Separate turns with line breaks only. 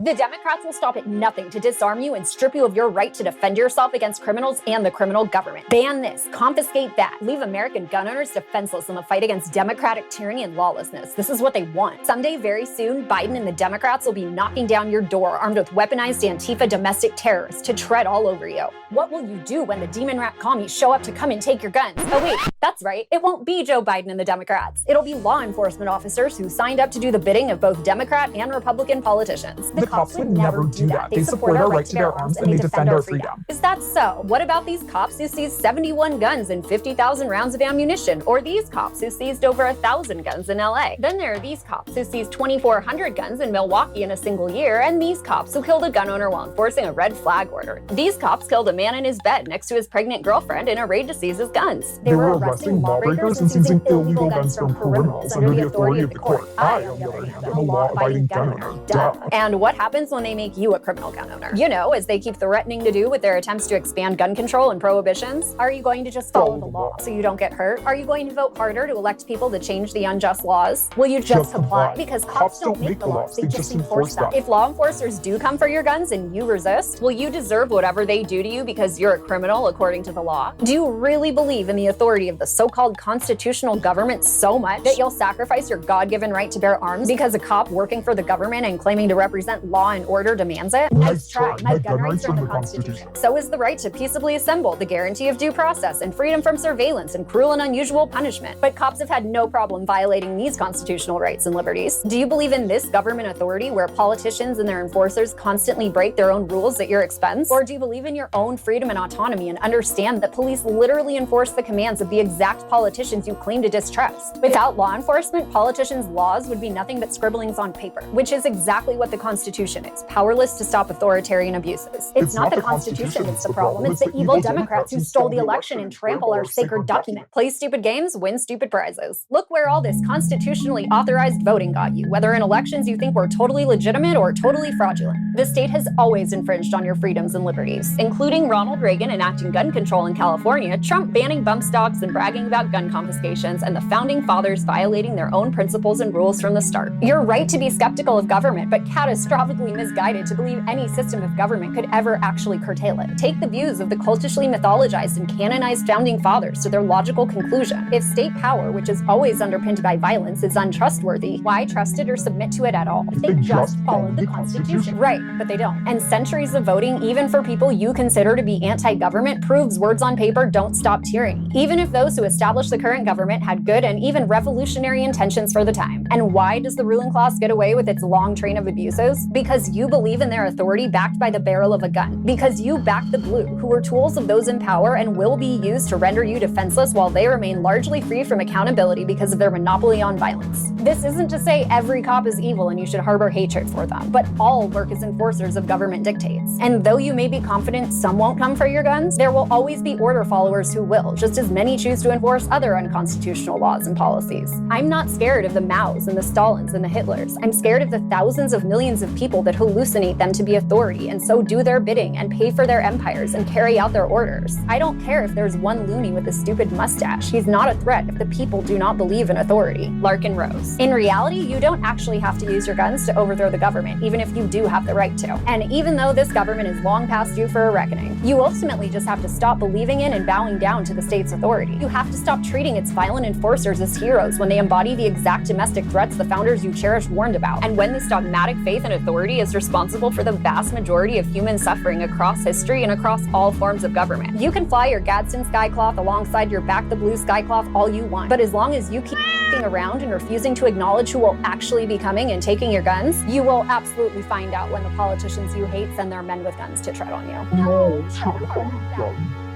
The Democrats will stop at nothing to disarm you and strip you of your right to defend yourself against criminals and the criminal government. Ban this, confiscate that, leave American gun owners defenseless in the fight against democratic tyranny and lawlessness. This is what they want. Someday, very soon, Biden and the Democrats will be knocking down your door armed with weaponized Antifa domestic terrorists to tread all over you. What will you do when the demon rat commies show up to come and take your guns? Oh wait, that's right. It won't be Joe Biden and the Democrats. It'll be law enforcement officers who signed up to do the bidding of both Democrat and Republican politicians.
The cops would never do that. They support our right to bear arms and they defend our freedom.
Is that so? What about these cops who seized 71 guns and 50,000 rounds of ammunition? Or these cops who seized over 1,000 guns in LA? Then there are these cops who seized 2,400 guns in Milwaukee in a single year, and these cops who killed a gun owner while enforcing a red flag order. These cops killed a man in his bed next to his pregnant girlfriend in a raid to seize his guns.
They were arresting lawbreakers and seizing illegal guns from criminals under the authority of the court. I, on the other hand, am a law-abiding gun owner. Duh.
And what happens when they make you a criminal gun owner? You know, as they keep threatening to do with their attempts to expand gun control and prohibitions. Are you going to just follow the law so you don't get hurt? Are you going to vote harder to elect people to change the unjust laws? Will you just comply? Because cops don't make the laws, they just enforce them. If law enforcers do come for your guns and you resist, will you deserve whatever they do to you because you're a criminal according to the law? Do you really believe in the authority of the so-called constitutional government so much that you'll sacrifice your God-given right to bear arms because a cop working for the government and claiming to represent law and order demands it?
Nice try. My gun rights are in the Constitution.
So is the right to peaceably assemble, the guarantee of due process, and freedom from surveillance and cruel and unusual punishment. But cops have had no problem violating these constitutional rights and liberties. Do you believe in this government authority where politicians and their enforcers constantly break their own rules at your expense? Or do you believe in your own freedom and autonomy and understand that police literally enforce the commands of the exact politicians you claim to distrust? Without law enforcement, politicians' laws would be nothing but scribblings on paper, which is exactly what the Constitution is, powerless to stop authoritarian abuses. It's not the Constitution that's the problem, it's the evil Democrats who stole the election and trample our sacred document. Play stupid games, win stupid prizes. Look where all this constitutionally authorized voting got you, whether in elections you think were totally legitimate or totally fraudulent. The state has always infringed on your freedoms and liberties, including Ronald Reagan enacting gun control in California, Trump banning bump stocks and bragging about gun confiscations, and the founding fathers violating their own principles and rules from the start. You're right to be skeptical of government, but catastrophically misguided to believe any system of government could ever actually curtail it. Take the views of the cultishly mythologized and canonized founding fathers to their logical conclusion. If state power, which is always underpinned by violence, is untrustworthy, why trust it or submit to it at all? They just followed the Constitution. Right, but they don't. And centuries of voting, even for people you consider to be anti-government, proves words on paper don't stop tyranny, even if those who established the current government had good and even revolutionary intentions for the time. And why does the ruling class get away with its long train of abuses? Because you believe in their authority backed by the barrel of a gun. Because you back the blue, who are tools of those in power and will be used to render you defenseless while they remain largely free from accountability because of their monopoly on violence. This isn't to say every cop is evil and you should harbor hatred for them, but all work as enforcers of government dictates. And though you may be confident some won't come for your guns, there will always be order followers who will, just as many choose to enforce other unconstitutional laws and policies. I'm not scared of the Maos and the Stalins and the Hitlers. I'm scared of the thousands of millions of people that hallucinate them to be authority and so do their bidding and pay for their empires and carry out their orders. I don't care if there's one loony with a stupid mustache. He's not a threat if the people do not believe in authority. Larkin Rose. In reality, you don't actually have to use your guns to overthrow the government, even if you do have the right to. And even though this government is long past due for a reckoning, you ultimately just have to stop believing in and bowing down to the state's authority. You have to stop treating its violent enforcers as heroes when they embody the exact domestic threats the founders you cherish warned about. And when this dogmatic faith in authority is responsible for the vast majority of human suffering across history and across all forms of government. You can fly your Gadsden skycloth alongside your Back the Blue skycloth all you want, but as long as you keep around and refusing to acknowledge who will actually be coming and taking your guns, you will absolutely find out when the politicians you hate send their men with guns to tread on you.
No, it's not a gun.